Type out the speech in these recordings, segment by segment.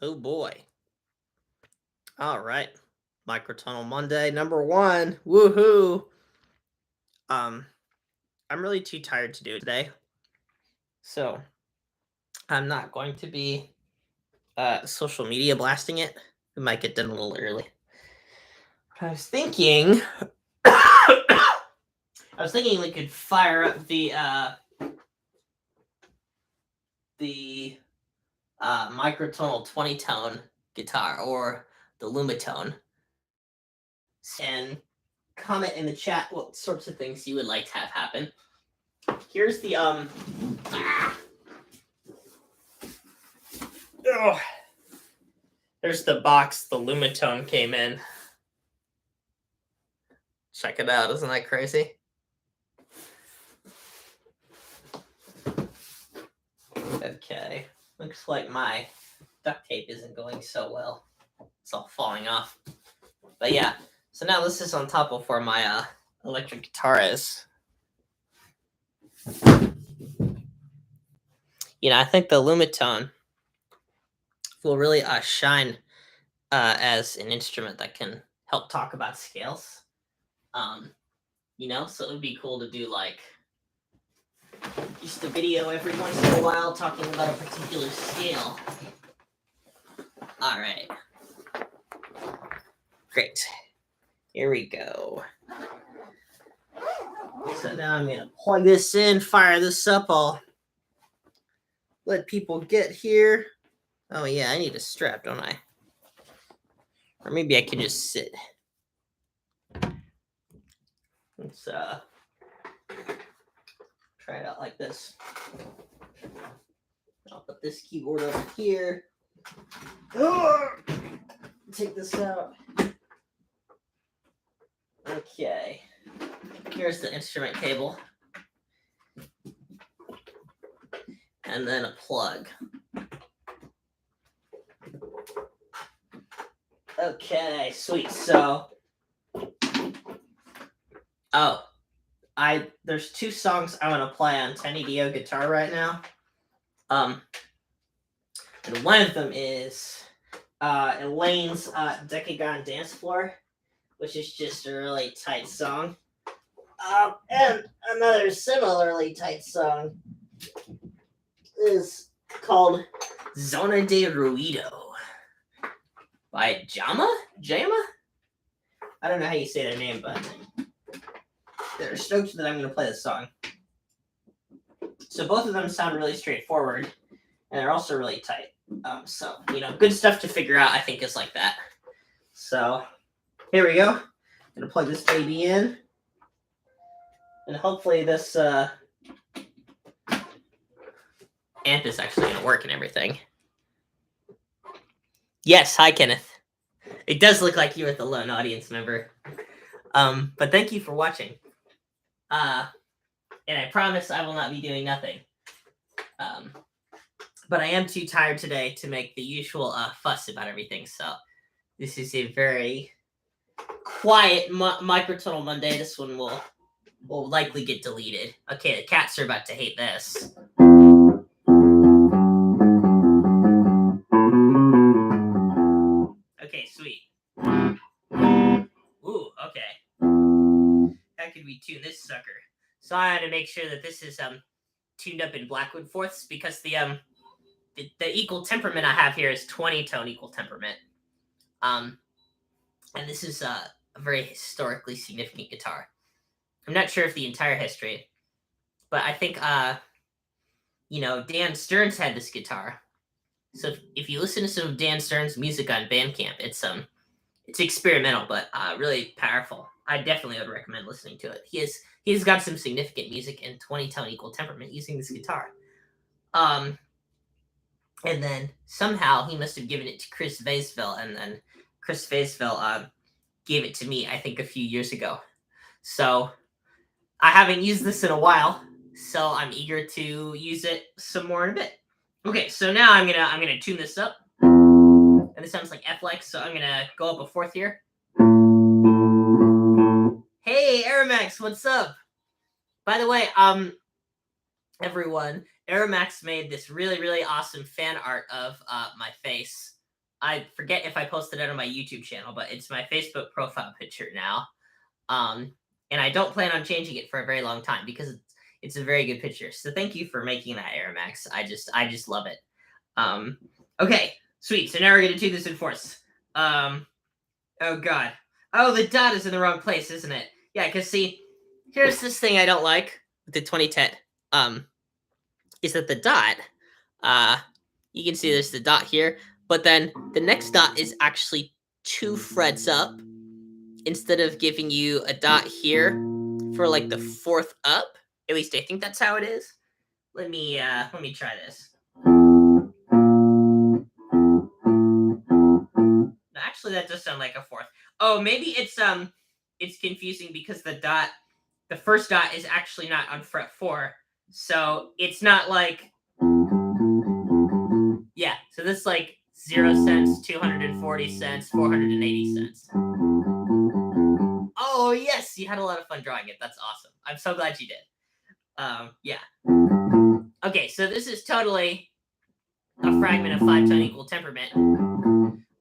Oh boy. All right. Microtonal Monday number 1. Woohoo. Um I'm really too tired to do it today. So, I'm not going to be social media blasting it. We might get done a little early. I was thinking we could fire up the microtonal 20 tone guitar or the lumitone and comment in the chat what sorts of things you would like to have happen. Here's the there's the box the lumitone came in. Check it out, isn't that crazy? Okay, looks like my duct tape isn't going so well. It's all falling off. But yeah, so now this is on top of where my electric guitar is. I think the lumitone will really shine as an instrument that can help talk about scales. So it would be cool to do like just a video every once in a while talking about a particular scale. All right. Great. Here we go. So now I'm going to plug this in, fire this up. I'll let people get here. Oh, yeah, I need a strap, don't I? Or maybe I can just sit. Let's try it out like this. I'll put this keyboard over here. Take this out. Okay. Here's the instrument cable. And then a plug. Okay, sweet. So, there's 2 songs I want to play on 10EDO guitar right now. And one of them is Elaine's Decagon Dance Floor, which is just a really tight song. And another similarly tight song is called Zona de Ruido by Jama? I don't know how you say their name, but they're stoked that I'm going to play this song. So both of them sound really straightforward, and they're also really tight. So, good stuff to figure out, I think, is like that. So, here we go. I'm going to plug this baby in. And hopefully this amp is actually going to work and everything. Yes, hi, Kenneth. It does look like you're the lone audience member. But thank you for watching. And I promise I will not be doing nothing. But I am too tired today to make the usual fuss about everything. So this is a very quiet Microtonal Monday. This one will likely get deleted. Okay, the cats are about to hate this. Okay, sweet. Ooh, okay. How could we tune this sucker? So I had to make sure that this is tuned up in Blackwood fourths because the equal temperament I have here is 20 tone equal temperament. And this is a very historically significant guitar. I'm not sure if the entire history, but I think Dan Stearns had this guitar. So if you listen to some of Dan Stearns' music on Bandcamp, it's experimental but really powerful. I definitely would recommend listening to it. He's got some significant music in 20 tone equal temperament using this guitar. And then somehow he must have given it to Chris Vaisville, and then Chris Vaisville gave it to me, I think, a few years ago. So I haven't used this in a while, so I'm eager to use it some more in a bit. Okay, so now I'm gonna tune this up, and this sounds like F-like, so I'm gonna go up a fourth here. Hey, Aeromax, what's up? By the way, everyone, Aeromax made this really, really awesome fan art of my face I forget if I posted it on my YouTube channel, but it's my Facebook profile picture now. And I don't plan on changing it for a very long time because it's a very good picture. So thank you for making that, Airmax. I just love it. Okay, sweet. So now we're gonna do this in fourths. Oh god. Oh, the dot is in the wrong place, isn't it? Yeah, because see, here's this thing I don't like with the 2010. Is that the dot? You can see there's the dot here, but then the next dot is actually 2 frets up instead of giving you a dot here for like the 4th up. At least I think that's how it is. Let me try this. No, actually, that does sound like a 4th. Oh, maybe it's confusing because the first dot is actually not on fret 4, so it's not like, yeah. So this is like 0 cents, 240 cents, 480 cents. Oh yes, you had a lot of fun drawing it. That's awesome. I'm so glad you did. Yeah. Okay, so this is totally a fragment of 5-tone equal temperament,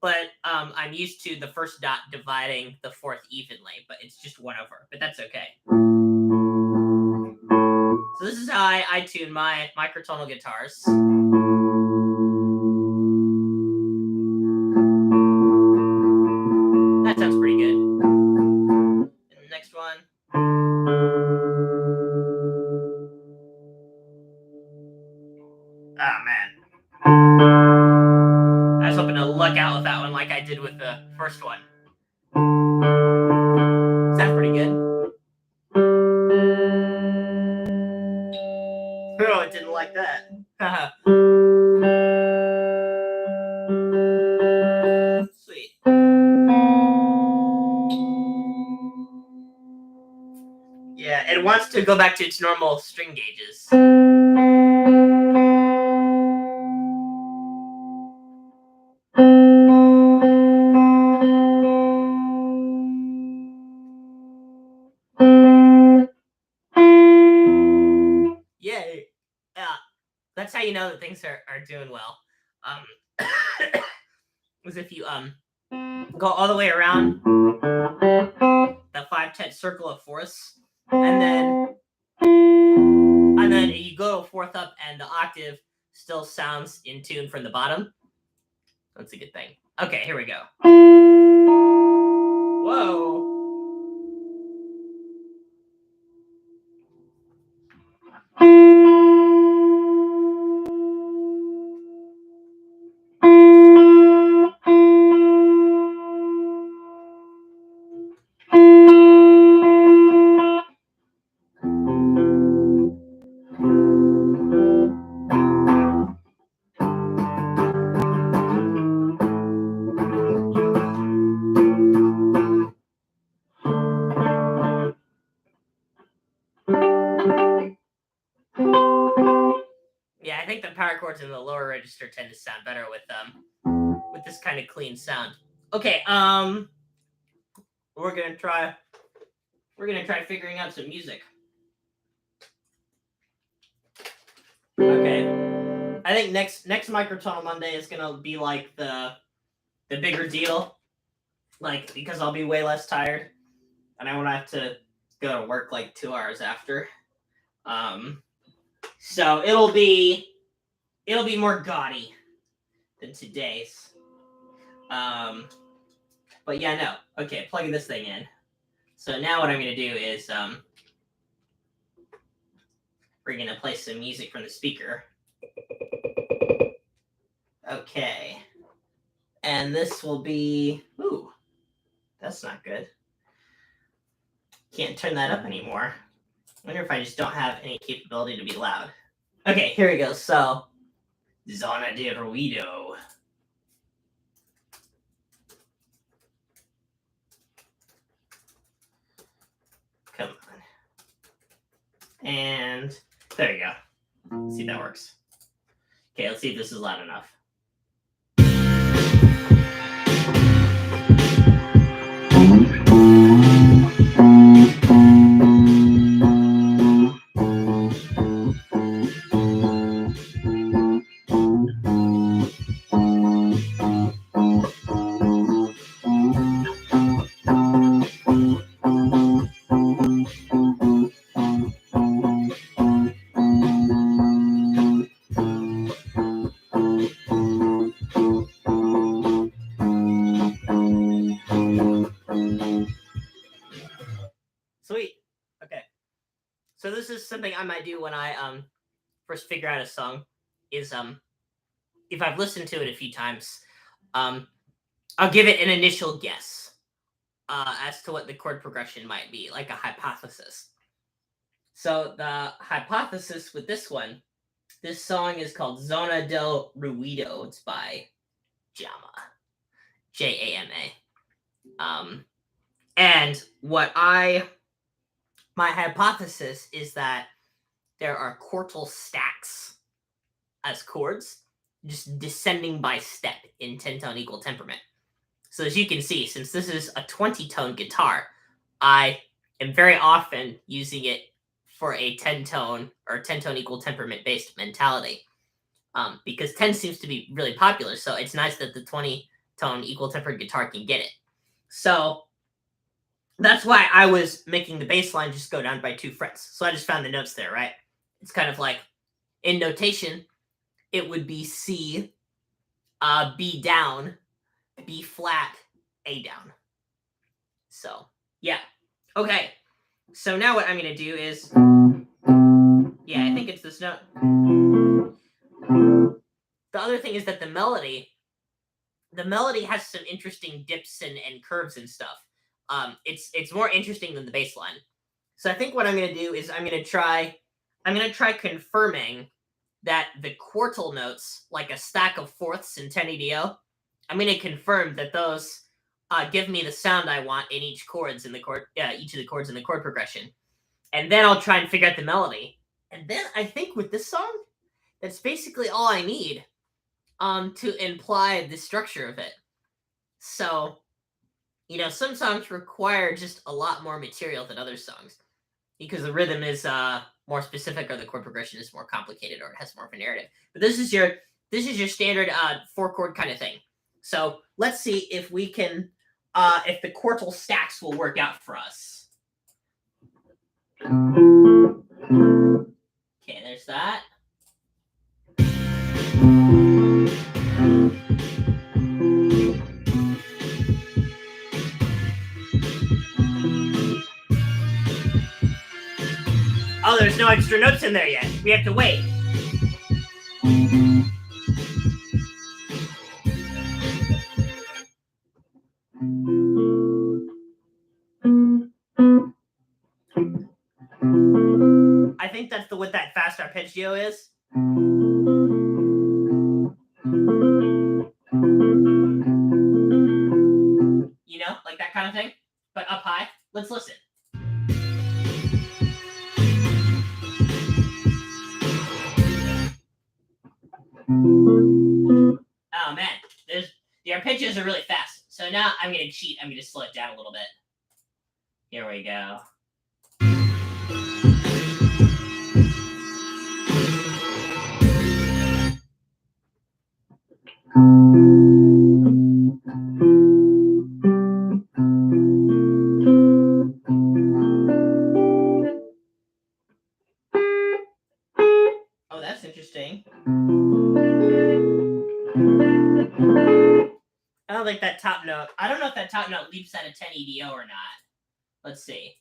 but I'm used to the first dot dividing the 4th evenly, but it's just 1 over. But that's okay. So this is how I tune my microtonal guitars. That sounds pretty good. And the next one. Oh man. I was hoping to luck out with that one like I did with the first one. Sounds pretty good. Oh, it didn't like that. Sweet. Yeah, it wants to go back to its normal string gauges. Yay. Yeah. That's how you know that things are doing well. Was if you go all the way around the 5/10 circle of fourths, and then you go to 4th up, and the octave still sounds in tune from the bottom. That's a good thing. Okay, here we go. Whoa. Yeah, I think the power chords in the lower register tend to sound better with this kind of clean sound. Okay, we're gonna try figuring out some music. Okay, I think next Microtonal Monday is gonna be like the bigger deal, like because I'll be way less tired, and I won't have to go to work like 2 hours after. So it'll be more gaudy than today's. But yeah, no. Okay, plugging this thing in. So now what I'm gonna do is we're gonna play some music from the speaker. Okay. And this will be, ooh, that's not good. Can't turn that up anymore. I wonder if I just don't have any capability to be loud. Okay, here we go. So, Zona de Ruido. Come on. And there you go. Let's see if that works. Okay, let's see if this is loud enough. is something I might do when I first figure out a song. Is if I've listened to it a few times, I'll give it an initial guess as to what the chord progression might be, like a hypothesis. So the hypothesis with this song is called Zona del Ruido. It's by Jama, Jama. And my hypothesis is that there are quartal stacks as chords, just descending by step in 10-tone equal temperament. So as you can see, since this is a 20-tone guitar, I am very often using it for a 10-tone or 10-tone equal temperament based mentality. Because 10 seems to be really popular, so it's nice that the 20-tone equal tempered guitar can get it. So that's why I was making the bass line just go down by 2 frets. So I just found the notes there, right? It's kind of like, in notation, it would be C, B down, B flat, A down. So, yeah. Okay. So now what I'm going to do is, yeah, I think it's this note. The other thing is that the melody has some interesting dips and curves and stuff. It's more interesting than the bass line. So I think what I'm going to do is I'm going to try confirming that the quartal notes, like a stack of fourths in 10-EDO, I'm going to confirm that those give me the sound I want in each chords in the chord, each of the chords in the chord progression, and then I'll try and figure out the melody. And then I think with this song, that's basically all I need to imply the structure of it. So, some songs require just a lot more material than other songs because the rhythm is more specific, or the chord progression is more complicated, or it has more of a narrative. But this is your standard 4-chord kind of thing. So let's see if we can, if the quartal stacks will work out for us. Okay, there's that. Oh, there's no extra notes in there yet. We have to wait. I think that's what that fast arpeggio is. Like that kind of thing, but up high. Let's listen. Oh man, the arpeggios are really fast. So now I'm going to cheat. I'm going to slow it down a little bit. Here we go. Oh, that's interesting. I don't like that top note. I don't know if that top note leaps out of 10-EDO or not. Let's see.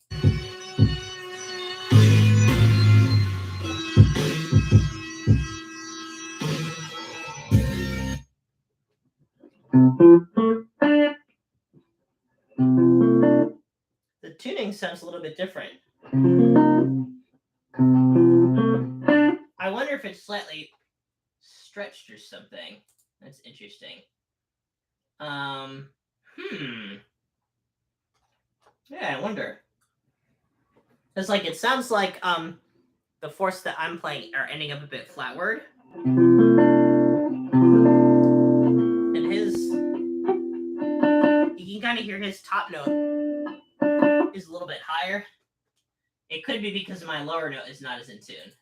The tuning sounds a little bit different. I wonder if it's slightly stretched or something. That's interesting. Yeah, I wonder. It's like, it sounds like the fourths that I'm playing are ending up a bit flatward. And you can kind of hear his top note is a little bit higher. It could be because my lower note is not as in tune.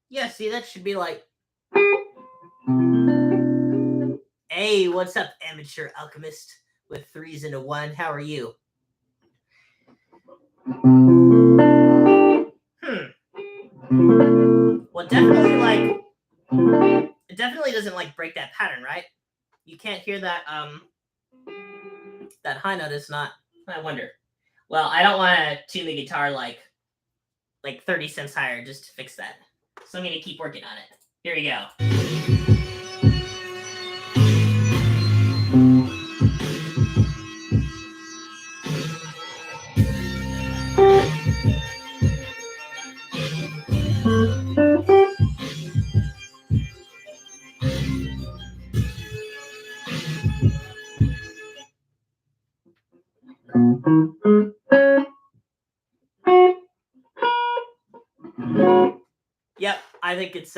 Yeah, see, that should be like, hey, what's up, amateur alchemist with 3s and a 1? How are you? Well, definitely, like, It definitely doesn't like break that pattern, right? You can't hear that that high note is not. I wonder. Well, I don't want to tune the guitar like 30 cents higher just to fix that. So I'm gonna keep working on it. Here we go. Yep, I think it's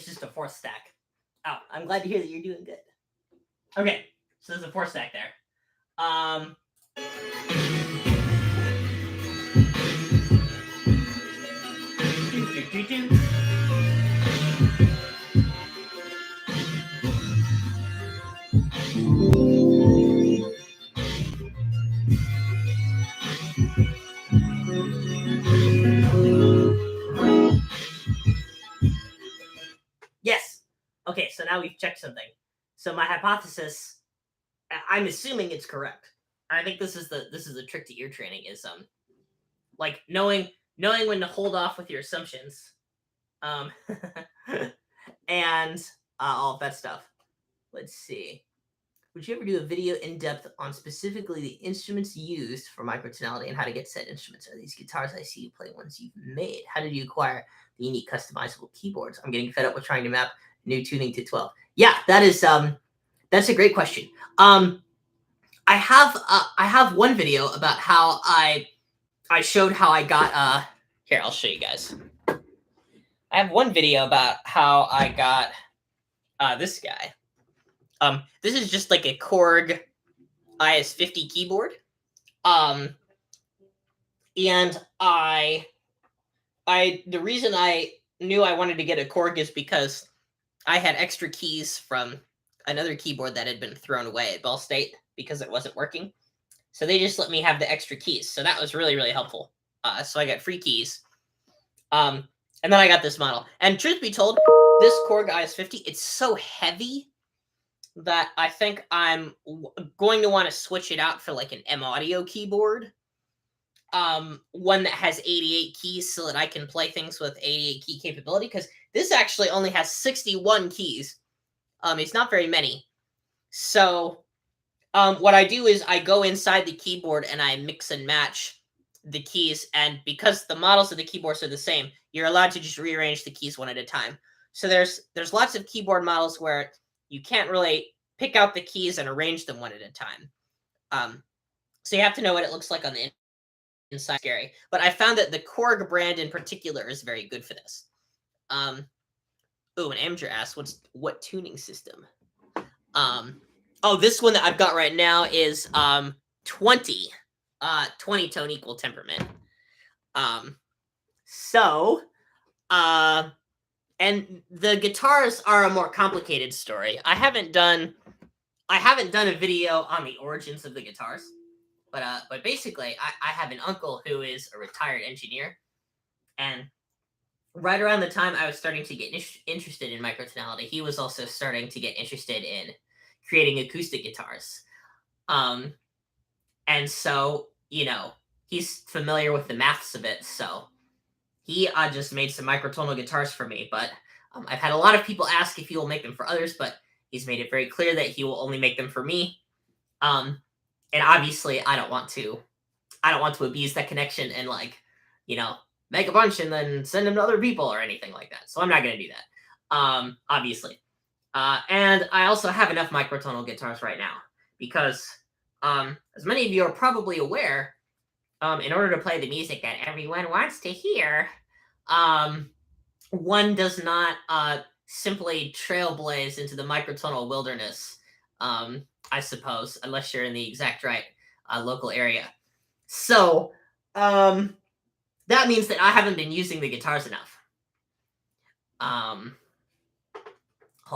just a fourth stack. Oh, I'm glad to hear that you're doing good. Okay, so there's a fourth stack there. Yes. Okay, so now we've checked something. So my hypothesis, I'm assuming it's correct. I think this is the trick to ear training is like knowing when to hold off with your assumptions, and all of that stuff. Let's see. Would you ever do a video in depth on specifically the instruments used for microtonality and how to get said instruments? Are these guitars I see you play ones you've made? How did you acquire the unique customizable keyboards? I'm getting fed up with trying to map new tuning to 12. Yeah, that's a great question. I have one video about how I showed how I got here, I'll show you guys. I have one video about how I got this guy. This is just like a Korg IS-50 keyboard. And the reason I knew I wanted to get a Korg is because I had extra keys from another keyboard that had been thrown away at Ball State because it wasn't working. So they just let me have the extra keys. So that was really, really helpful. So I got free keys. And then I got this model. And truth be told, this Korg IS-50, it's so heavy that I think I'm going to want to switch it out for like an M Audio keyboard. One that has 88 keys so that I can play things with 88 key capability, because this actually only has 61 keys. It's not very many. So what I do is I go inside the keyboard and I mix and match the keys, and because the models of the keyboards are the same, you're allowed to just rearrange the keys one at a time. So there's lots of keyboard models where you can't really pick out the keys and arrange them one at a time. So you have to know what it looks like on the inside. Scary, but I found that the Korg brand in particular is very good for this. Oh, and Amger asked, what tuning system? Oh, this one that I've got right now is 20 tone equal temperament. And the guitars are a more complicated story. I haven't done a video on the origins of the guitars, but basically I have an uncle who is a retired engineer, and right around the time I was starting to get interested in microtonality, he was also starting to get interested in creating acoustic guitars. And so, he's familiar with the maths of it, so he just made some microtonal guitars for me. But I've had a lot of people ask if he will make them for others, but he's made it very clear that he will only make them for me. And obviously, I don't want to abuse that connection and make a bunch and then send them to other people or anything like that. So I'm not going to do that, obviously. And I also have enough microtonal guitars right now because, as many of you are probably aware, in order to play the music that everyone wants to hear, one does not simply trailblaze into the microtonal wilderness, I suppose, unless you're in the exact right local area. So that means that I haven't been using the guitars enough. Hold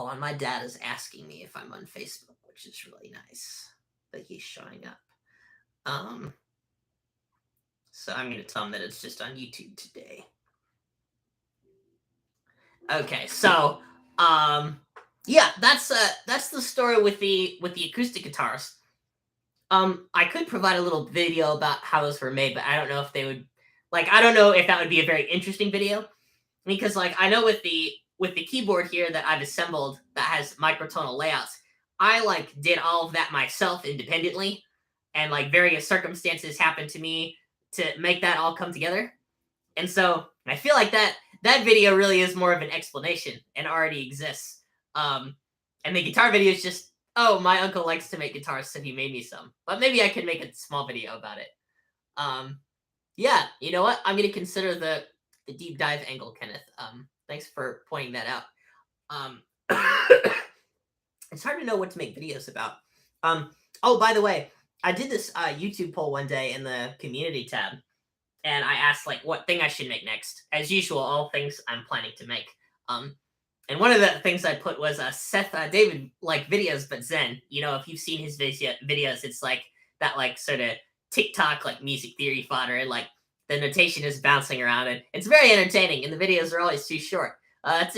on, my dad is asking me if I'm on Facebook, which is really nice that he's showing up. So I'm going to tell him that it's just on YouTube today. Okay, so Yeah, that's the story with the acoustic guitars. I could provide a little video about how those were made, but I don't know if they would I don't know if that would be a very interesting video because I know with the keyboard here that I've assembled that has microtonal layouts, I did all of that myself independently, and various circumstances happened to me to make that all come together. And so I feel like that video really is more of an explanation and already exists. And the guitar video is just, oh, my uncle likes to make guitars, so he made me some. But maybe I could make a small video about it. Yeah, you know what? I'm gonna consider the deep dive angle, Kenneth. Thanks for pointing that out. Um, it's hard to know what to make videos about. Oh, by the way, I did this YouTube poll one day in the community tab, and I asked what thing I should make next. As usual, all things I'm planning to make. And one of the things I put was Seth David videos, but Zen. You know, if you've seen his videos, it's that sort of TikTok music theory fodder, and the notation is bouncing around, and it's very entertaining. And the videos are always too short. It's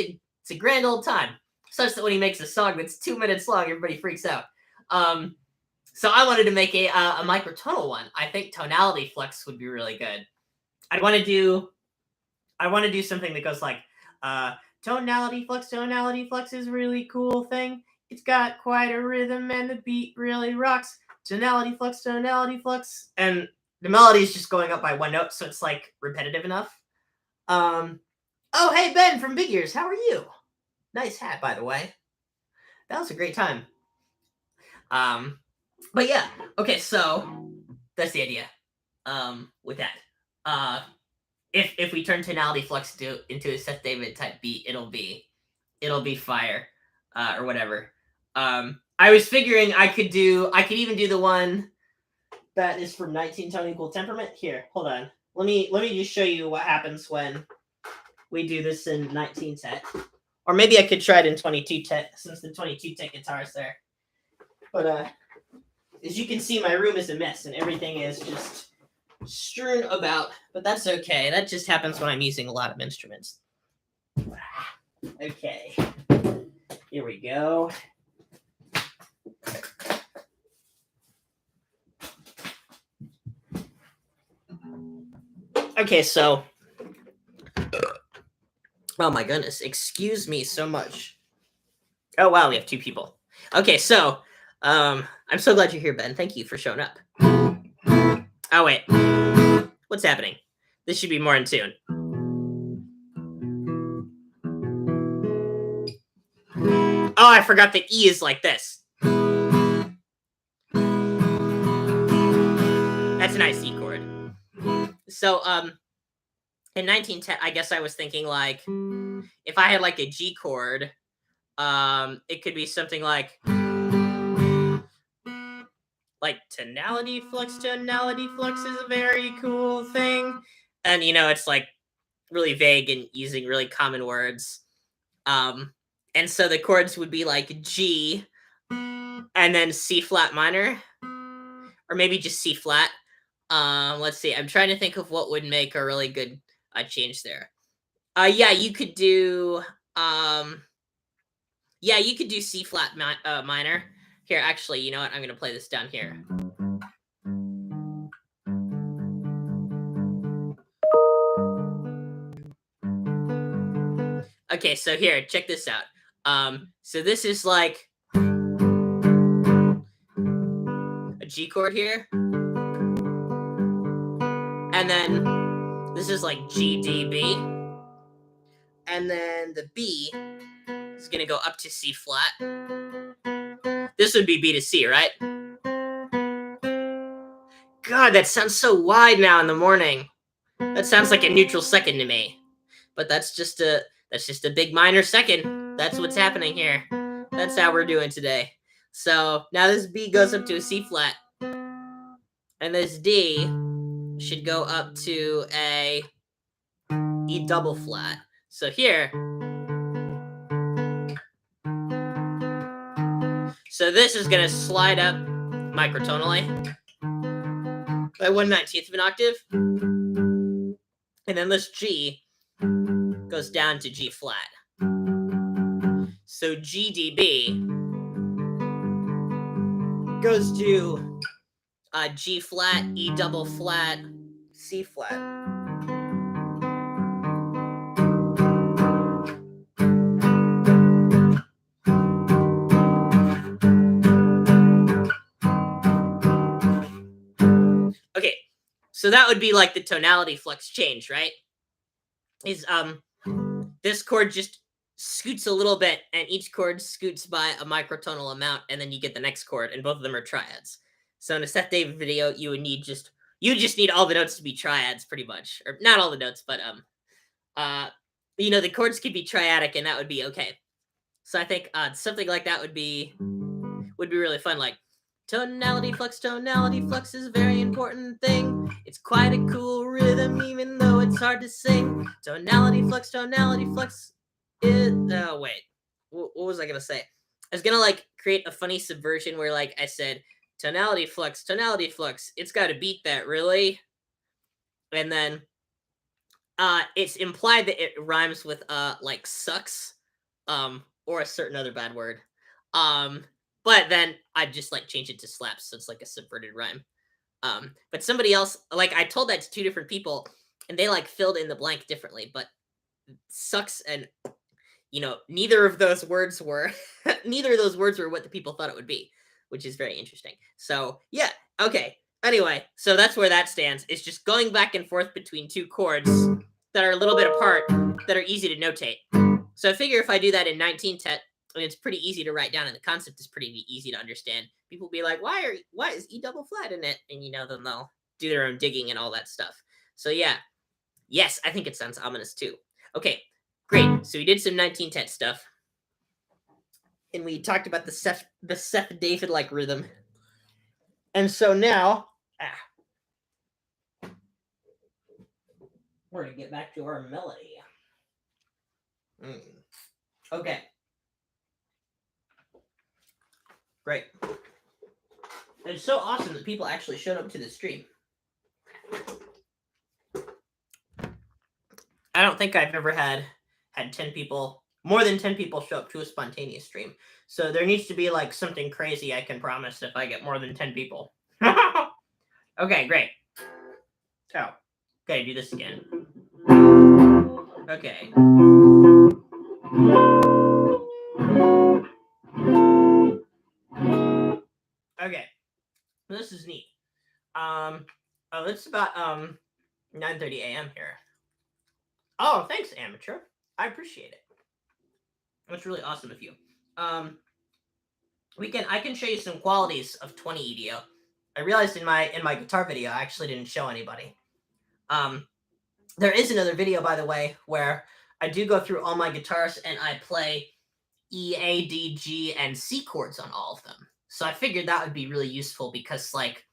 a grand old time, such that when he makes a song that's 2 minutes long, everybody freaks out. So I wanted to make a microtonal one. I think tonality flux would be really good. I want to do something that goes tonality flux is a really cool thing. It's got quite a rhythm and the beat really rocks. Tonality flux, and the melody is just going up by one note, so it's repetitive enough. Oh, hey Ben from Big Ears, how are you? Nice hat, by the way. That was a great time. But yeah, okay, so that's the idea. With that, if we turn tonality flux into a Seth David type beat, it'll be fire, or whatever. I was figuring I could even do the one that is from 19 Tone Equal Temperament. Here, hold on. Let me just show you what happens when we do this in 19 tet. Or maybe I could try it in 22 tet, since the 22 tet guitar is there. But as you can see, my room is a mess and everything is just strewn about, but that's okay. That just happens when I'm using a lot of instruments. Okay, here we go. Okay, so, oh my goodness, excuse me so much. Oh wow, we have 2 people. Okay, so, I'm so glad you're here, Ben. Thank you for showing up. Oh wait, what's happening? This should be more in tune. Oh, I forgot the E is like this. That's a nice E chord. So, in 1910, I guess I was thinking if I had a G chord, it could be something like tonality flux is a very cool thing. And, it's really vague and using really common words. And so the chords would be G and then C flat minor, or maybe just C flat. Let's see. I'm trying to think of what would make a really good change there. Yeah, you could do C flat minor. Here, actually, you know what? I'm going to play this down here. Okay, so here, check this out. So this is a G chord here. And then this is G, D, B. And then the B is going to go up to C flat. This would be B to C, right? God, that sounds so wide now in the morning. That sounds like a neutral second to me. But that's just a big minor second. That's what's happening here. That's how we're doing today. So now this B goes up to a C flat. And this D should go up to a E double flat. So here. So this is going to slide up microtonally by 1/19 of an octave. And then this G goes down to G flat. So GDB goes to G flat, E double flat, C flat. Okay, so that would be like the tonality flux change, right? Is this chord just scoots a little bit, and each chord scoots by a microtonal amount, and then you get the next chord, and both of them are triads. So in a Seth David video, you just need all the notes to be triads, pretty much, or not all the notes, but the chords could be triadic, and that would be okay. So I think something like that would be really fun, like tonality flux is a very important thing. It's quite a cool rhythm, even though it's hard to sing. Tonality flux is... Oh, wait. What was I going to say? I was going to, like, create a funny subversion where, like, I said, tonality flux, it's got to beat that, really? And then it's implied that it rhymes with, like, sucks, or a certain other bad word. But then I'd just like change it to slaps, so it's like a subverted rhyme. But somebody else, like I told that to two different people, and they like filled in the blank differently. But sucks and neither of those words were what the people thought it would be, which is very interesting. So yeah, okay. Anyway, so that's where that stands. It's just going back and forth between two chords that are a little bit apart, that are easy to notate. So I figure if I do that in 19-tet, I mean, it's pretty easy to write down, and the concept is pretty easy to understand. People will be like, why is E double flat in it? And then they'll do their own digging and all that stuff. So yeah, yes, I think it sounds ominous too. Okay, great. So we did some 19-tet stuff, and we talked about the Seth David like rhythm. And so now we're gonna get back to our melody. Okay. Great. It's so awesome that people actually showed up to the stream. I don't think I've ever had 10 people, more than 10 people show up to a spontaneous stream. So there needs to be like something crazy I can promise if I get more than 10 people. Okay, great. So, okay, do this again. Okay. Okay. This is neat. It's about 9:30 a.m. here. Oh, thanks, amateur. I appreciate it. That's really awesome of you. I can show you some qualities of 20 EDO. I realized in my guitar video I actually didn't show anybody. There is another video, by the way, where I do go through all my guitars and I play E, A, D, G, and C chords on all of them. So I figured that would be really useful because, like,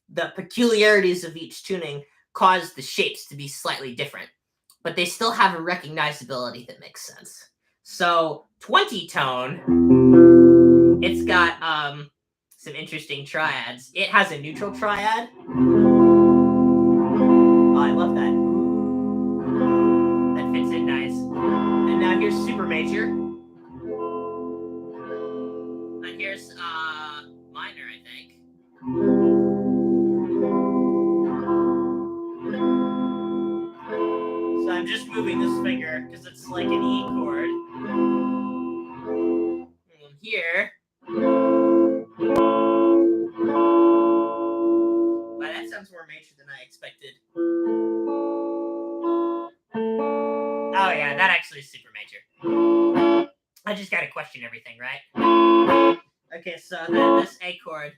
the peculiarities of each tuning cause the shapes to be slightly different, but they still have a recognizability that makes sense. So 20 tone, it's got some interesting triads. It has a neutral triad. Oh, I love that. That fits in nice. And now here's super major. And here's minor, I think. So I'm just moving this finger because it's like an E chord. And here. Wow, that sounds more major than I expected. Oh yeah, that actually is super major. I just gotta question everything, right? Okay, so then this A chord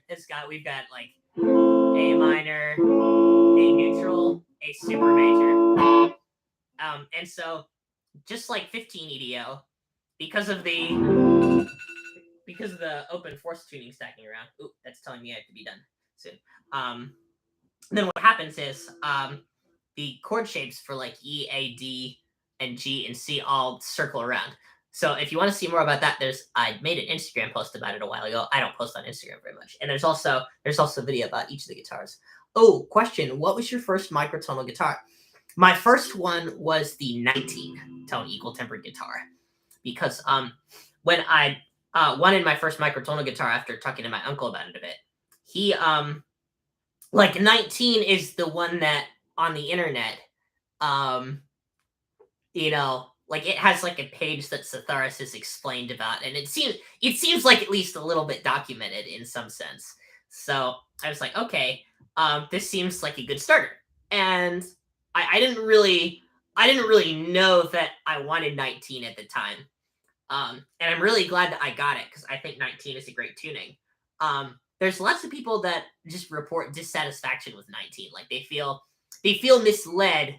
we've got like A minor, A neutral, A super major. And so just like 15 EDO, because of the open force tuning stacking around. Ooh, that's telling me I have to be done soon. Then what happens is the chord shapes for like E, A, D, and G and C all circle around. So if you want to see more about that, I made an Instagram post about it a while ago. I don't post on Instagram very much. And there's also a video about each of the guitars. Oh, question. What was your first microtonal guitar? My first one was the 19 tone equal tempered guitar. Because when I wanted my first microtonal guitar after talking to my uncle about it a bit, he like 19 is the one that on the internet, um like it has like a page that Satharis has explained about, and it seems like at least a little bit documented in some sense. So I was like, okay, this seems like a good starter. And I didn't really know that I wanted 19 at the time. And I'm really glad that I got it because I think 19 is a great tuning. There's lots of people that just report dissatisfaction with 19, like they feel misled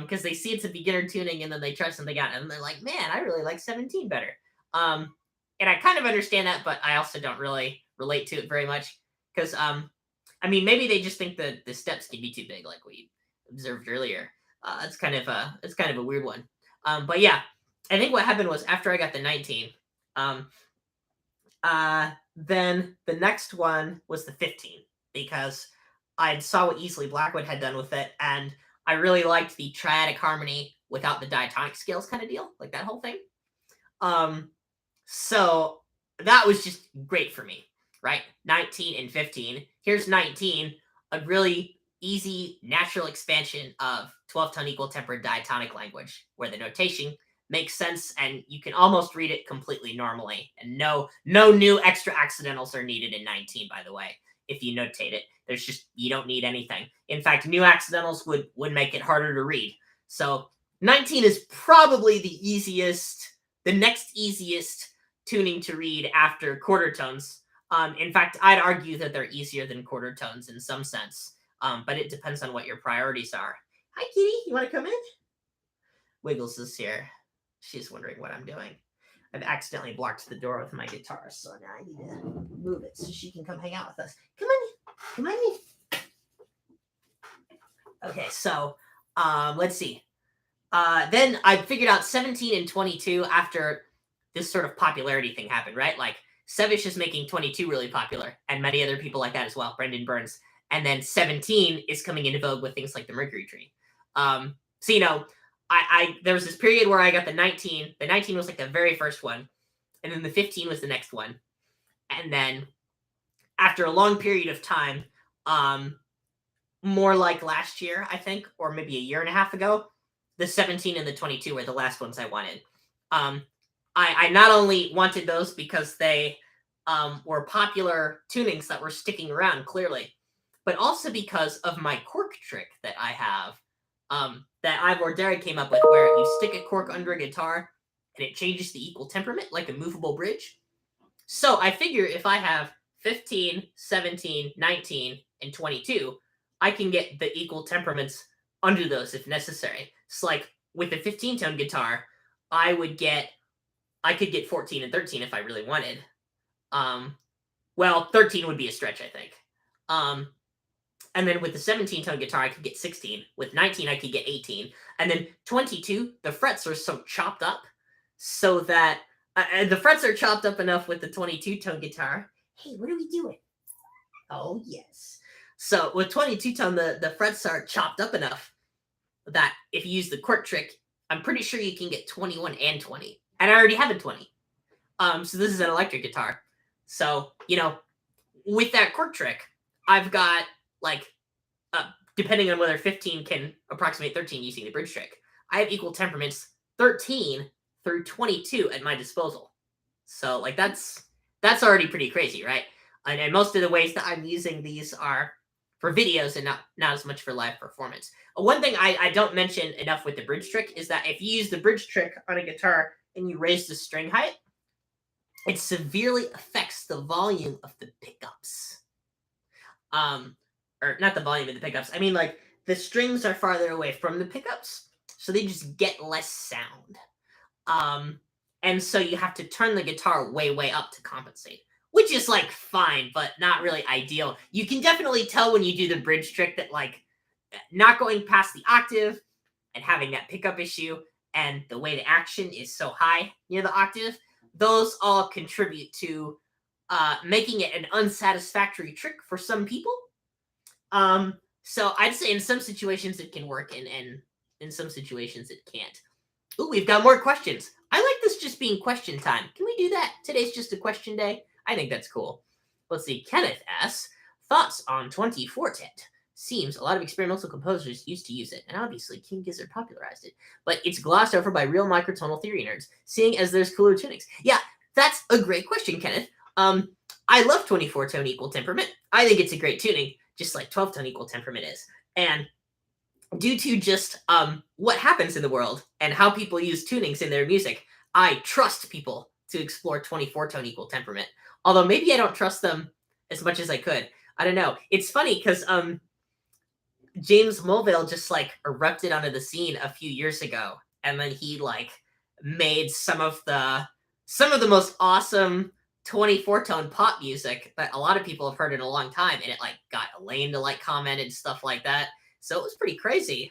because they see it's a beginner tuning and then they try something out and they're like, man, I really like 17 better. And I kind of understand that, but I also don't really relate to it very much because I mean, maybe they just think that the steps can be too big, like we observed earlier. It's kind of a weird one. But yeah, I think what happened was after I got the 19, um, then the next one was the 15 because I saw what Easily Blackwood had done with it, and I really liked the triadic harmony without the diatonic scales kind of deal, like that whole thing. Um, so that was just great for me, right? 19 and 15. Here's 19, a really easy natural expansion of 12-tone equal tempered diatonic language, where the notation makes sense and you can almost read it completely normally. And no new extra accidentals are needed in 19, by the way. If you notate it, you don't need anything. In fact, new accidentals would make it harder to read. So 19 is probably the next easiest tuning to read after quarter tones. In fact, I'd argue that they're easier than quarter tones in some sense. But it depends on what your priorities are. Hi, kitty. You want to come in? Wiggles is here. She's wondering what I'm doing. I've accidentally blocked the door with my guitar, so now I need to move it so she can come hang out with us. Come on. Come on in. Okay, so let's see. Then I figured out 17 and 22 after this sort of popularity thing happened, right? Like Sevish is making 22 really popular, and many other people like that as well, Brendan Burns. And then 17 is coming into vogue with things like the Mercury Tree. So I there was this period where I got the 19. The 19 was like the very first one, and then the 15 was the next one. And then after a long period of time, more like last year, I think, or maybe a year and a half ago, the 17 and the 22 were the last ones I wanted. I not only wanted those because they were popular tunings that were sticking around clearly, but also because of my cork trick that I have, that Ivor Derry came up with, where you stick a cork under a guitar and it changes the equal temperament like a movable bridge. So I figure if I have 15, 17, 19, and 22, I can get the equal temperaments under those if necessary. It's like with a 15-tone guitar, I could get 14 and 13 if I really wanted. Well, 13 would be a stretch, I think. And then with the 17-tone guitar, I could get 16. With 19, I could get 18. And then 22, the frets are so chopped up so that the frets are chopped up enough with the 22-tone guitar. Hey, what are we doing? Oh, yes. So with 22-tone, the frets are chopped up enough that if you use the cork trick, I'm pretty sure you can get 21 and 20. And I already have a 20. So this is an electric guitar. So, with that cork trick, I've got, like, depending on whether 15 can approximate 13 using the bridge trick, I have equal temperaments 13 through 22 at my disposal. So, like, that's already pretty crazy, right? And most of the ways that I'm using these are for videos and not as much for live performance. One thing I don't mention enough with the bridge trick is that if you use the bridge trick on a guitar and you raise the string height, it severely affects the volume of the pickups. Or not the volume of the pickups. I mean, like, the strings are farther away from the pickups, so they just get less sound. And so you have to turn the guitar way, way up to compensate, which is, like, fine, but not really ideal. You can definitely tell when you do the bridge trick that, like, not going past the octave and having that pickup issue and the way the action is so high near the octave, those all contribute to making it an unsatisfactory trick for some people. So I'd say in some situations it can work, and in some situations it can't. Ooh, we've got more questions. I like this just being question time. Can we do that? Today's just a question day. I think that's cool. Let's see. Kenneth asks, thoughts on 24-tent? Seems a lot of experimental composers used to use it, and obviously King Gizzard popularized it. But it's glossed over by real microtonal theory nerds, seeing as there's cooler tunings. Yeah, that's a great question, Kenneth. I love 24-tone equal temperament. I think it's a great tuning, just like 12-tone equal temperament is. And due to just what happens in the world and how people use tunings in their music, I trust people to explore 24-tone equal temperament. Although maybe I don't trust them as much as I could. I don't know. It's funny because James Mulville just like erupted onto the scene a few years ago, and then he like made some of the most awesome 24-tone pop music that a lot of people have heard in a long time, and it like got Elaine to like comment and stuff like that. So it was pretty crazy.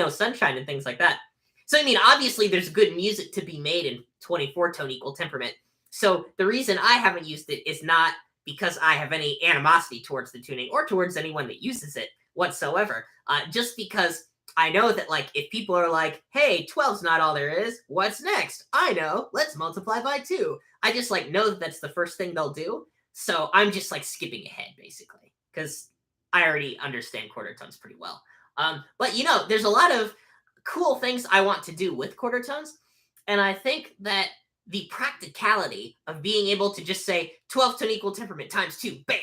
Sunshine and things like that. So I mean, obviously there's good music to be made in 24-tone equal temperament. So the reason I haven't used it is not because I have any animosity towards the tuning or towards anyone that uses it whatsoever. Just because I know that, like, if people are like, hey, 12's not all there is, what's next? I know, let's multiply by 2. I just, like, know that that's the first thing they'll do. So I'm just, like, skipping ahead, basically, because I already understand quarter tones pretty well. But, there's a lot of cool things I want to do with quarter tones, and I think that the practicality of being able to just say 12-tone equal temperament times 2, bam,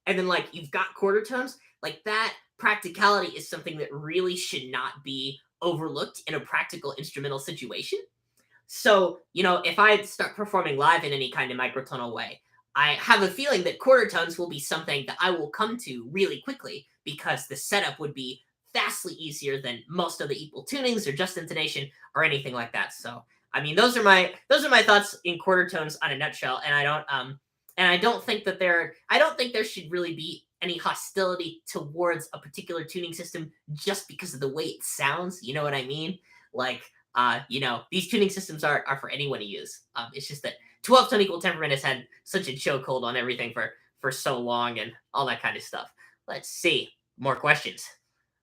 and then like you've got quarter tones, like that practicality is something that really should not be overlooked in a practical instrumental situation. So, if I start performing live in any kind of microtonal way, I have a feeling that quarter tones will be something that I will come to really quickly because the setup would be vastly easier than most of the equal tunings or just intonation or anything like that. So, I mean, those are my thoughts in quarter tones on a nutshell, and I don't think there should really be any hostility towards a particular tuning system just because of the way it sounds. You know what I mean? Like, these tuning systems are for anyone to use. It's just that 12-tone equal temperament has had such a chokehold on everything for so long and all that kind of stuff. Let's see. More questions.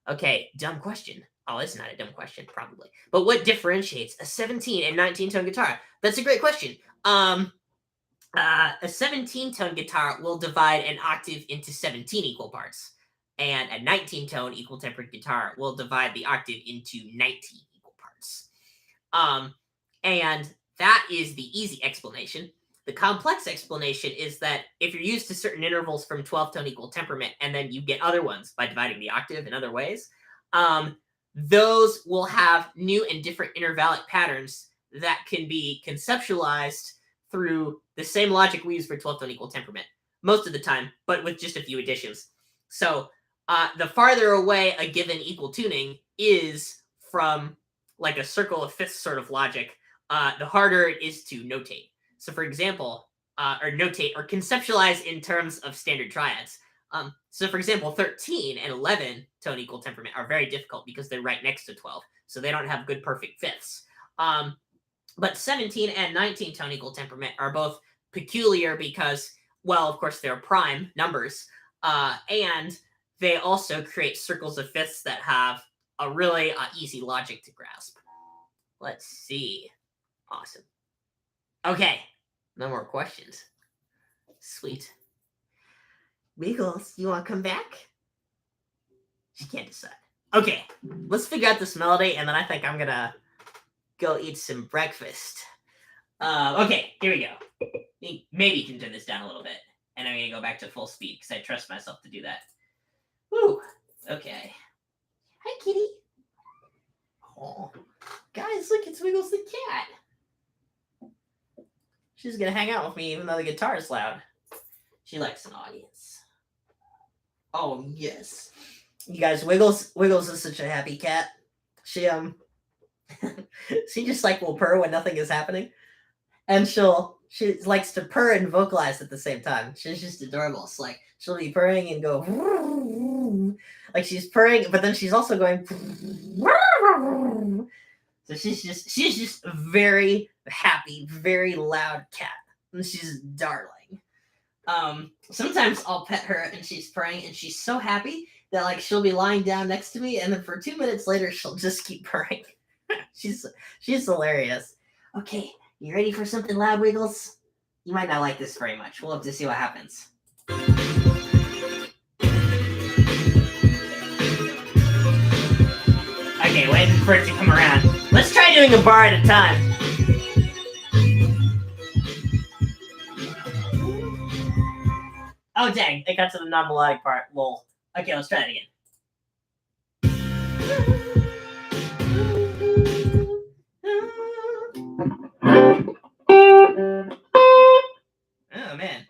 Okay, dumb question. Oh, it's not a dumb question, probably. But what differentiates a 17 and 19-tone guitar? That's a great question. A 17-tone guitar will divide an octave into 17 equal parts, and a 19-tone equal tempered guitar will divide the octave into 19 equal parts. And that is the easy explanation. The complex explanation is that if you're used to certain intervals from 12-tone equal temperament, and then you get other ones by dividing the octave in other ways, those will have new and different intervallic patterns that can be conceptualized through the same logic we use for 12-tone equal temperament most of the time, but with just a few additions. So the farther away a given equal tuning is from like a circle of fifths sort of logic, the harder it is to notate. So for example, or notate or conceptualize in terms of standard triads. So for example, 13 and 11 tone equal temperament are very difficult because they're right next to 12. So they don't have good perfect fifths. But 17 and 19 tone equal temperament are both peculiar because, well, of course, they're prime numbers. And they also create circles of fifths that have a really easy logic to grasp. Let's see. Awesome. Okay. No more questions. Sweet. Wiggles, you want to come back? She can't decide. Okay, let's figure out this melody, and then I think I'm gonna go eat some breakfast. Okay, here we go. Maybe you can turn this down a little bit, and I'm gonna go back to full speed because I trust myself to do that. Woo. Okay. Hi, kitty. Oh, guys, look, it's Wiggles the cat. She's gonna hang out with me even though the guitar is loud. She likes an audience. Oh, yes. You guys, Wiggles is such a happy cat. She she just like will purr when nothing is happening. And she likes to purr and vocalize at the same time. She's just adorable. It's like she'll be purring and go like she's purring, but then she's also going so she's just a very happy, very loud cat. And she's darling. Sometimes I'll pet her and she's purring and she's so happy that like she'll be lying down next to me and then for 2 minutes later she'll just keep purring. she's hilarious. Okay, you ready for something loud, Wiggles? You might not like this very much. We'll have to see what happens. Okay, waiting for it to come around. Let's try doing a bar at a time. Oh dang, it got to the non-melodic part. Lol. Okay, let's try it again. Oh man.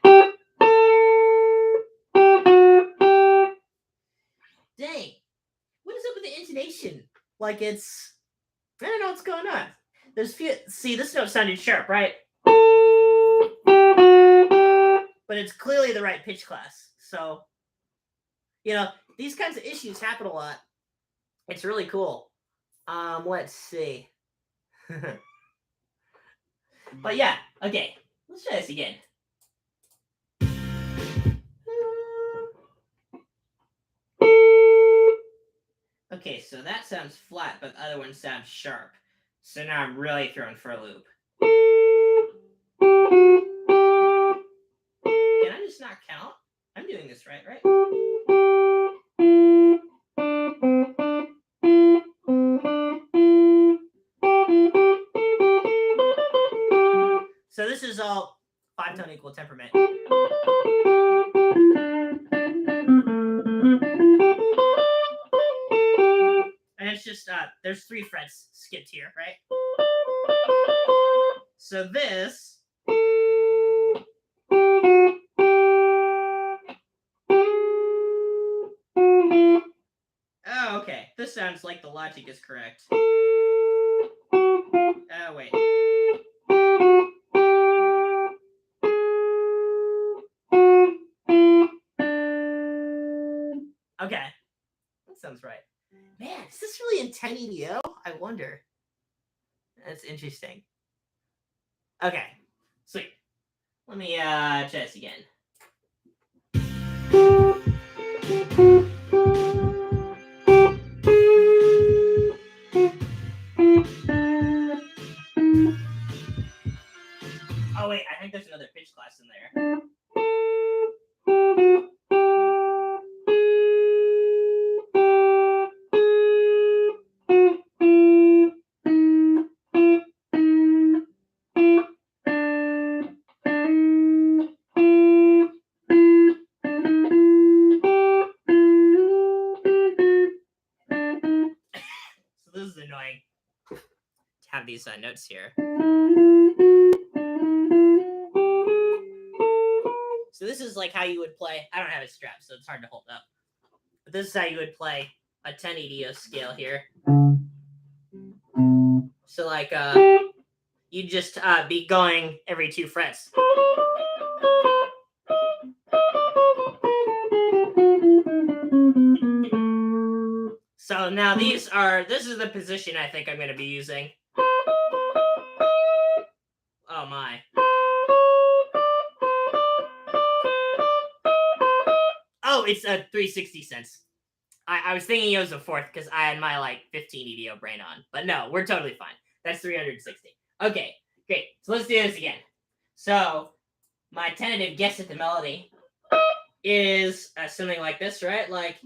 Dang. What is up with the intonation? Like it's I don't know what's going on. There's few see this note sounded sharp, right? But it's clearly the right pitch class. So these kinds of issues happen a lot. It's really cool. Let's see. But yeah, okay. Let's try this again. Okay, so that sounds flat, but the other one sounds sharp. So now I'm really thrown for a loop. Can I just not count? I'm doing this right? So this is all 5-tone equal temperament. And it's just, there's 3 frets skipped here, right? So this... Oh, okay. This sounds like the logic is correct. Oh, wait. Okay. That sounds right. Man, is this really in 1080? I wonder. That's interesting. Okay. Sweet. Let me try this again. Oh wait, I think there's another pitch class in there. So this is annoying to have these notes here. So this is like how you would play. I don't have a strap, so it's hard to hold up. But this is how you would play a 1080 scale here. So like you'd just be going every 2 frets. So now this is the position I think I'm going to be using. Oh my. Oh, it's a 360 cents. I was thinking it was a 4th because I had my like 15 EDO brain on. But no, we're totally fine. That's 360. Okay, great. So let's do this again. So my tentative guess at the melody is something like this, right? Like,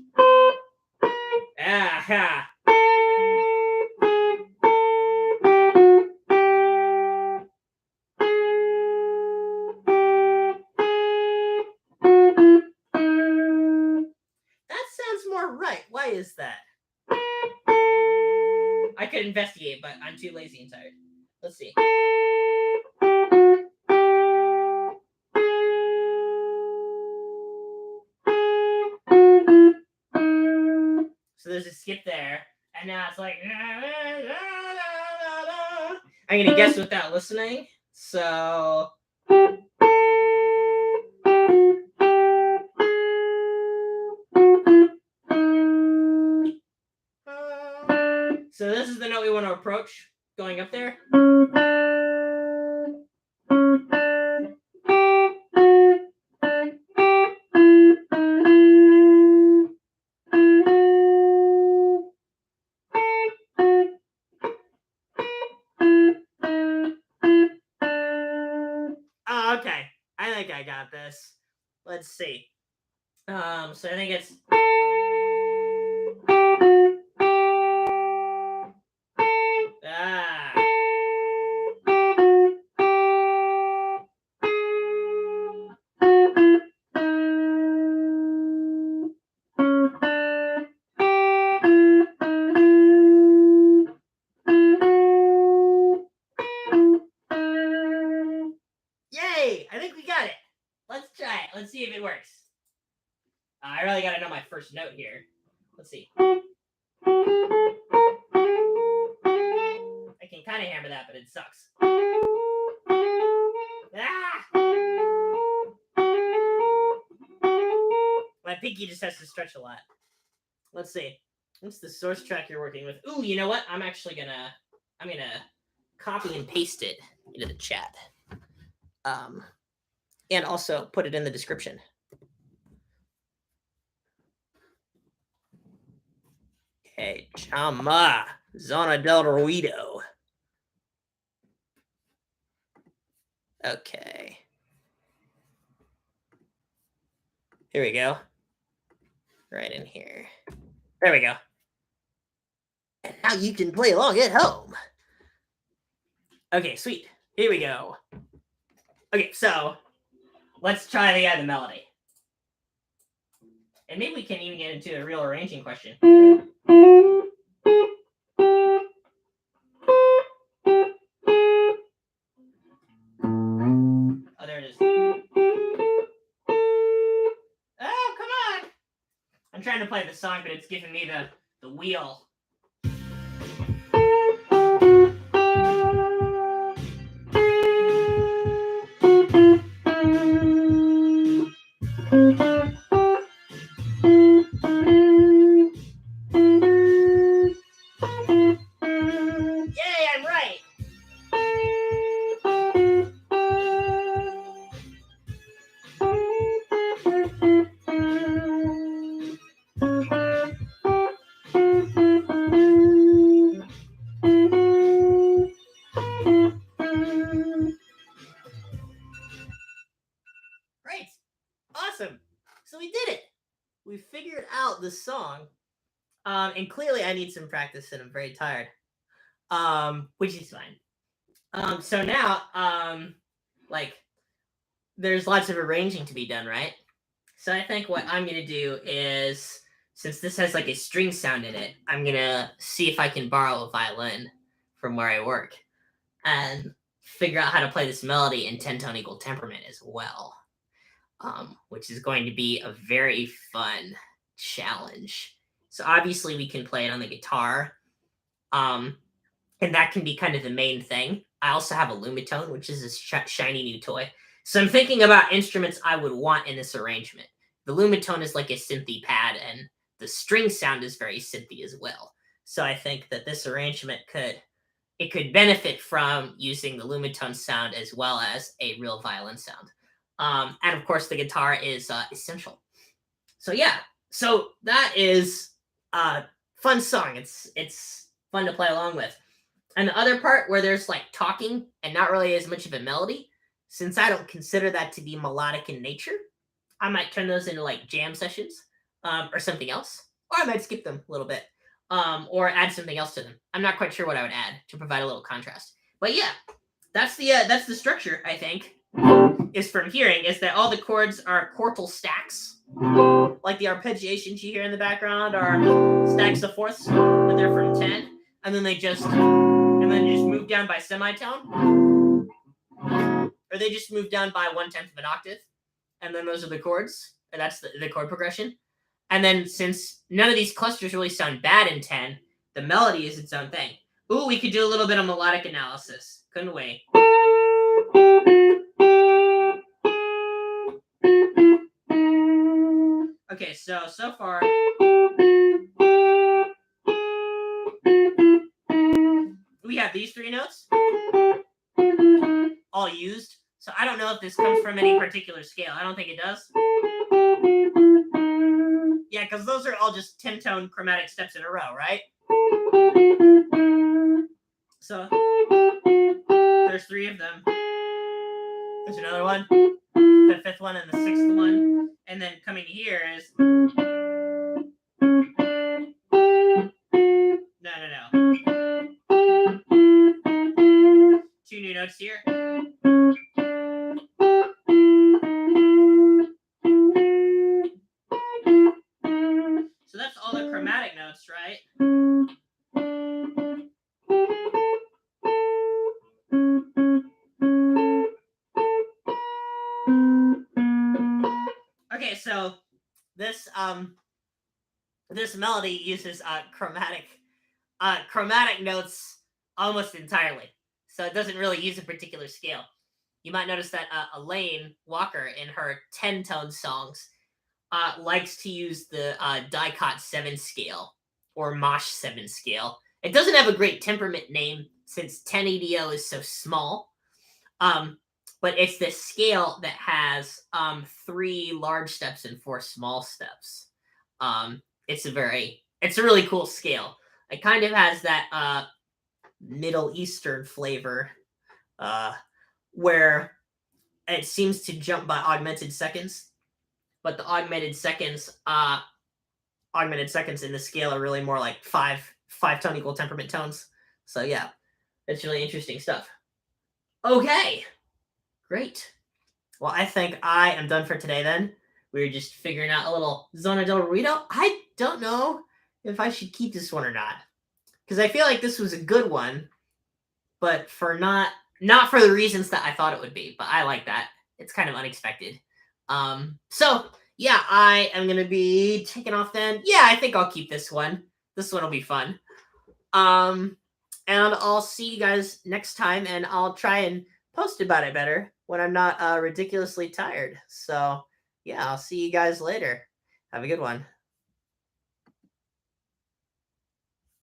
ah-ha. That sounds more right. Why is that? I could investigate, but I'm too lazy and tired. Let's see. So there's a skip there, and now it's like I'm gonna guess without listening. So this is the note we want to approach going up there. this. Let's see. So I think it's. Ah. Yay! I think we got it. Let's try it. Let's see if it works. I really got to know my first note here. Let's see. I can kind of hammer that, but it sucks. Ah! My pinky just has to stretch a lot. Let's see. What's the source track you're working with? Ooh, you know what? I'm gonna copy and paste it into the chat. And also put it in the description. Okay, Jama, Zona del Ruido. Okay. Here we go. Right in here. There we go. And now you can play along at home. Okay, sweet. Here we go. Okay, so let's try the melody. And maybe we can even get into a real arranging question. Oh, there it is. Oh, come on! I'm trying to play the song, but it's giving me the wheel. Yay, I'm right! Great! Awesome! So we did it! We figured out the song. And clearly I need some practice and I'm very tired. Which is fine. So now, like, there's lots of arranging to be done, right? So I think what I'm gonna do is, since this has like a string sound in it, I'm gonna see if I can borrow a violin from where I work and figure out how to play this melody in 10-tone equal temperament as well, which is going to be a very fun challenge. So obviously we can play it on the guitar, and that can be kind of the main thing. I also have a Lumitone, which is a shiny new toy. So I'm thinking about instruments I would want in this arrangement. The Lumitone is like a synthy pad, and the string sound is very synthy as well. So I think that this arrangement could benefit from using the Lumitone sound as well as a real violin sound. And of course, the guitar is essential. So yeah, so that is a fun song. It's fun to play along with. And the other part where there's like talking and not really as much of a melody, since I don't consider that to be melodic in nature, I might turn those into like jam sessions, or something else, or I might skip them a little bit, or add something else to them. I'm not quite sure what I would add to provide a little contrast. But yeah, that's the structure, I think, is from hearing, is that all the chords are quartal stacks. Like the arpeggiations you hear in the background are stacks of fourths, but they're from 10. And then they just move down by semitone. Or they just move down by 1/10 of an octave. And then those are the chords. And that's the chord progression. And then since none of these clusters really sound bad in 10, the melody is its own thing. Ooh, we could do a little bit of melodic analysis. Couldn't we? Okay, so far we have these three notes all used. So I don't know if this comes from any particular scale. I don't think it does. Yeah, because those are all just 10-tone chromatic steps in a row, right? So there's three of them. There's another one. the fifth one and the sixth one, and then coming here is no. Two new notes here. So that's all the chromatic notes, right? Okay, so this this melody uses chromatic notes almost entirely. So it doesn't really use a particular scale. You might notice that Elaine Walker in her 10-tone songs likes to use the Dicot 7 scale or Mosh 7 scale. It doesn't have a great temperament name since 10-ADO is so small. But it's this scale that has 3 large steps and 4 small steps. It's a really cool scale. It kind of has that Middle Eastern flavor, where it seems to jump by augmented seconds, but the augmented seconds in the scale are really more like five tone equal temperament tones. So yeah, it's really interesting stuff. Okay, great. Well, I think I am done for today then. We were just figuring out a little Zona del Ruido. I don't know if I should keep this one or not, because I feel like this was a good one, but for not for the reasons that I thought it would be. But I like that. It's kind of unexpected. So yeah, I am gonna be taking off then. Yeah, I think I'll keep this one. This one will be fun. And I'll see you guys next time, and I'll try and post about it better when I'm not ridiculously tired. So yeah, I'll see you guys later. Have a good one.